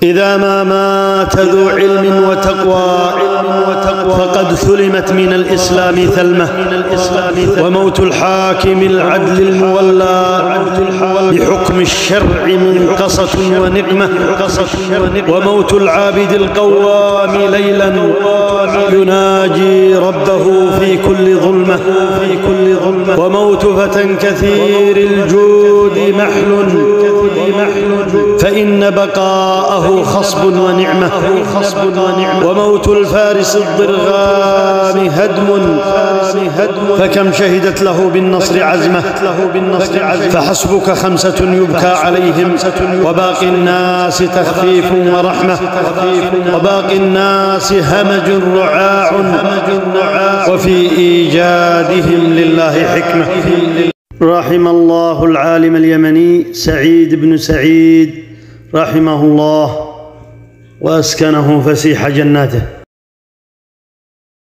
إذا ما مات ذو علم وتقوى فقد ثلمت من الإسلام ثلمة. وموت الحاكم العدل المولى بحكم الشرع منقصة ونقمة. وموت العابد القوام ليلا يناجي ربه في كل ظلمة. وموت فتى كثير الجود محل فإن بقاءه خصب ونعمة. وموت الفارس الضرغام هدم فكم شهدت له بالنصر عزمة. فحسبك 5 يبكى عليهم وباقي الناس تخفيف ورحمة. وباقي الناس همج رعاع وفي إيجادهم لله حكمة. رحم الله العالم اليمني سعيد بن سعيد رحمه الله وأسكنه فسيح جناته.